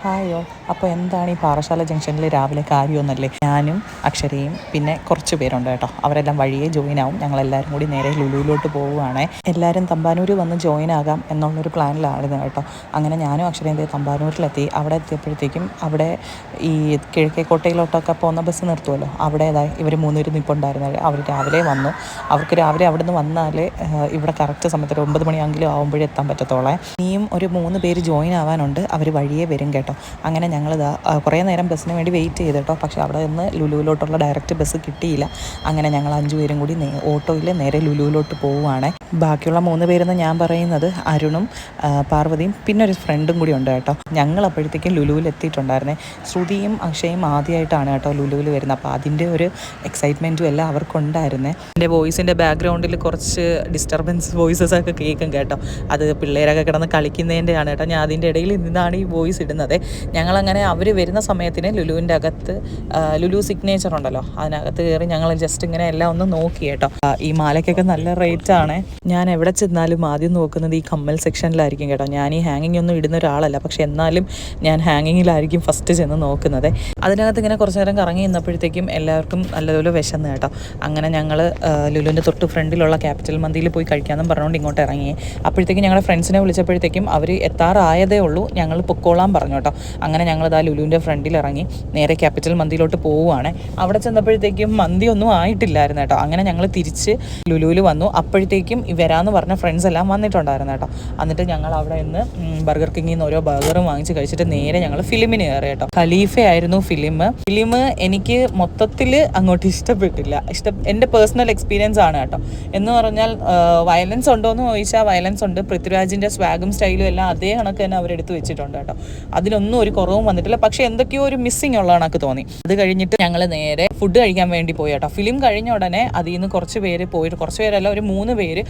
ഹായോ. അപ്പോൾ എന്താണ് ഈ പാറശാല ജംഗ്ഷനിൽ രാവിലെ കാര്യമൊന്നല്ലേ? ഞാനും അക്ഷരയും പിന്നെ കുറച്ച് പേരുണ്ട് കേട്ടോ. അവരെല്ലാം വഴിയെ ജോയിൻ ആവും. ഞങ്ങളെല്ലാവരും കൂടി നേരെ ലുലുവിലോട്ട് പോവുകയാണ്. എല്ലാവരും തമ്പാനൂർ വന്ന് ജോയിൻ ആകാം എന്നുള്ളൊരു പ്ലാനിലായിരുന്നു കേട്ടോ. അങ്ങനെ ഞാനും അക്ഷരയും തമ്പാനൂരിലെത്തി. അവിടെ എത്തിയപ്പോഴത്തേക്കും അവിടെ ഈ കിഴക്കേക്കോട്ടയിലോട്ടൊക്കെ പോകുന്ന ബസ് നിർത്തുമല്ലോ, അവിടെ ഇവർ 3 പേര് നിൽപ്പുണ്ടായിരുന്നത്. അവർ രാവിലെ വന്നു. അവർക്ക് രാവിലെ അവിടെ നിന്ന് വന്നാൽ ഇവിടെ കറക്റ്റ് സമയത്ത് 9 മണിയെങ്കിലും ആകുമ്പോഴേ എത്താൻ പറ്റത്തോളേ. ഇനിയും ഒരു 3 പേര് ജോയിൻ ആവാനുണ്ട്. അവർ വഴിയെ വരും കേട്ടോ. അങ്ങനെ ഞങ്ങളിതാ കുറേ നേരം ബസ്സിന് വേണ്ടി വെയിറ്റ് ചെയ്ത് കേട്ടോ. പക്ഷേ അവിടെ നിന്ന് ലുലുവിലോട്ടുള്ള ഡയറക്റ്റ് ബസ് കിട്ടിയില്ല. അങ്ങനെ ഞങ്ങൾ 5 പേരും കൂടി ഓട്ടോയിൽ നേരെ ലുലുവിലോട്ട് പോവുകയാണ്. ബാക്കിയുള്ള 3 പേരെന്ന് ഞാൻ പറയുന്നത് അരുണും പാർവതിയും പിന്നെ ഒരു ഫ്രണ്ടും കൂടി ഉണ്ട് കേട്ടോ. ഞങ്ങൾ അപ്പോഴത്തേക്കും ലുലുവിൽ എത്തിയിട്ടുണ്ടായിരുന്നേ. ശ്രുതിയും അക്ഷയും ആദ്യമായിട്ടാണ് കേട്ടോ ലുലുവിൽ വരുന്നത്. അപ്പോൾ അതിൻ്റെ ഒരു എക്സൈറ്റ്മെൻറ്റും എല്ലാം അവർക്കുണ്ടായിരുന്നേ. എൻ്റെ വോയിസിൻ്റെ ബാക്ക്ഗ്രൗണ്ടിൽ കുറച്ച് ഡിസ്റ്റർബൻസ് വോയിസസ് ഒക്കെ കേൾക്കും കേട്ടോ. അത് പിള്ളേരൊക്കെ കിടന്ന് കളിക്കുന്നതിൻ്റെയാണ് കേട്ടോ. ഞാൻ അതിൻ്റെ ഇടയിൽ നിന്നാണ് ഈ വോയിസ് ഇടുന്നത്. ഞങ്ങളങ്ങനെ അവർ വരുന്ന സമയത്തിന് ലുലുവിൻ്റെ അകത്ത് ലുലു സിഗ്നേച്ചർ ഉണ്ടല്ലോ, അതിനകത്ത് കയറി ഞങ്ങൾ ജസ്റ്റ് ഇങ്ങനെ എല്ലാം ഒന്ന് നോക്കി കേട്ടോ. ഈ മാലയ്ക്കൊക്കെ നല്ല റേറ്റാണ്. ഞാൻ എവിടെ ചെന്നാലും ആദ്യം നോക്കുന്നത് ഈ കമ്മൽ സെക്ഷനിലായിരിക്കും കേട്ടോ. ഞാൻ ഈ ഹാങ്ങിങ് ഒന്നും ഇടുന്ന ഒരാളല്ല, പക്ഷെ എന്നാലും ഞാൻ ഹാങ്ങിങ്ങിലായിരിക്കും ഫസ്റ്റ് ചെന്ന് നോക്കുന്നത്. അതിനകത്ത് ഇങ്ങനെ കുറച്ച് നേരം കറങ്ങി നിന്നപ്പോഴത്തേക്കും എല്ലാവർക്കും നല്ലതുപോലെ വിശന്ന് കേട്ടോ. അങ്ങനെ ഞങ്ങൾ ലുലുവിൻ്റെ തൊട്ട് ഫ്രണ്ടിലുള്ള ക്യാപിറ്റൽ മന്തിയിൽ പോയി കഴിക്കാമെന്നും പറഞ്ഞുകൊണ്ട് ഇങ്ങോട്ട് ഇറങ്ങി. അപ്പോഴത്തേക്കും ഞങ്ങളുടെ ഫ്രണ്ട്സിനെ വിളിച്ചപ്പോഴത്തേക്കും അവർ എത്താറായതേ ഉള്ളൂ, ഞങ്ങൾ പൊക്കോളാൻ പറഞ്ഞു കേട്ടോ. അങ്ങനെ ഞങ്ങളിതാ ലുലുവിൻ്റെ ഫ്രണ്ടിൽ ഇറങ്ങി നേരെ ക്യാപിറ്റൽ മന്തിയിലോട്ട് പോവുകയാണ്. അവിടെ ചെന്നപ്പോഴത്തേക്കും മന്തി ഒന്നും ആയിട്ടില്ലായിരുന്നു കേട്ടോ. അങ്ങനെ ഞങ്ങൾ തിരിച്ച് ലുലുവിൽ വന്നു. അപ്പോഴത്തേക്കും വരാമെന്ന് പറഞ്ഞ ഫ്രണ്ട്സ് എല്ലാം വന്നിട്ടുണ്ടായിരുന്നു കേട്ടോ. എന്നിട്ട് ഞങ്ങൾ അവിടെ നിന്ന് ബർഗർ കിങ്ങിൽ നിന്ന് ഓരോ ബർഗറും വാങ്ങിച്ച് കഴിച്ചിട്ട് നേരെ ഞങ്ങൾ ഫിലിമിന് കയറി കേട്ടോ. ഖലീഫയായിരുന്നു ഫിലിം. എനിക്ക് മൊത്തത്തിൽ അങ്ങോട്ട് ഇഷ്ടപ്പെട്ടില്ല. എൻ്റെ പേഴ്സണൽ എക്സ്പീരിയൻസ് ആണ് കേട്ടോ. എന്ന് പറഞ്ഞാൽ വയലൻസ് ഉണ്ടോ എന്ന് ചോദിച്ചാൽ വയലൻസ് ഉണ്ട്. പൃഥ്വിരാജിൻ്റെ സ്വാഗും സ്റ്റൈലും എല്ലാം അതേ കണക്ക് തന്നെ അവരെടുത്ത് വെച്ചിട്ടുണ്ട് കേട്ടോ. അതിനൊന്നും ഒരു കുറവും വന്നിട്ടില്ല. പക്ഷേ എന്തൊക്കെയോ ഒരു മിസ്സിങ് ഉള്ള കണക്ക് തോന്നി. അത് കഴിഞ്ഞിട്ട് ഞങ്ങൾ നേരെ ഫുഡ് കഴിക്കാൻ വേണ്ടി പോയി കേട്ടോ. ഫിലിം കഴിഞ്ഞ ഉടനെ അതിൽ നിന്ന് കുറച്ച് പേരല്ല, ഒരു 3 പേര്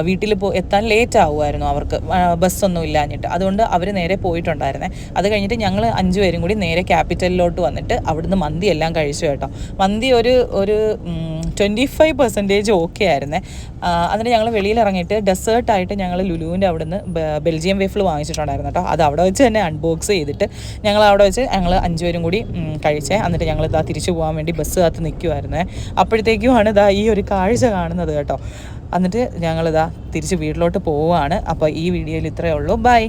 വീട്ടിൽ എത്താൻ ലേറ്റ് ആവുമായിരുന്നു. അവർക്ക് ബസ്സൊന്നും ഇല്ലാഞ്ഞിട്ട്. അതുകൊണ്ട് അവർ നേരെ പോയിട്ടുണ്ടായിരുന്നേ. അത് കഴിഞ്ഞിട്ട് ഞങ്ങൾ 5 പേരും കൂടി നേരെ ക്യാപിറ്റലിലോട്ട് വന്നിട്ട് അവിടുന്ന് മന്തി എല്ലാം കഴിച്ചു കേട്ടോ. മന്തി ഒരു 25% ഓക്കെ ആയിരുന്നേ. അതിന് ഞങ്ങൾ വെളിയിലിറങ്ങിയിട്ട് ഡെസേർട്ടായിട്ട് ഞങ്ങൾ ലുലുവിൻ്റെ അവിടുന്ന് ബെൽജിയം വേഫിൾ വാങ്ങിച്ചിട്ടുണ്ടായിരുന്നു കേട്ടോ. അത് അവിടെ വെച്ച് തന്നെ അൺബോക്സ് ചെയ്തിട്ട് ഞങ്ങൾ 5 പേരും കൂടി കഴിച്ചേ. എന്നിട്ട് ഞങ്ങൾ ഇതാ തിരിച്ചു പോകാൻ വേണ്ടി ബസ് കാത്ത് നിൽക്കുമായിരുന്നേ. അപ്പോഴത്തേക്കുമാണ് ഇതാ ഈ ഒരു കാഴ്ച കാണുന്നത് കേട്ടോ. എന്നിട്ട് ഞങ്ങളിതാ തിരിച്ച് വീട്ടിലോട്ട് പോവുകയാണ്. അപ്പോൾ ഈ വീഡിയോയിൽ ഇത്രയേ ഉള്ളൂ. ബൈ.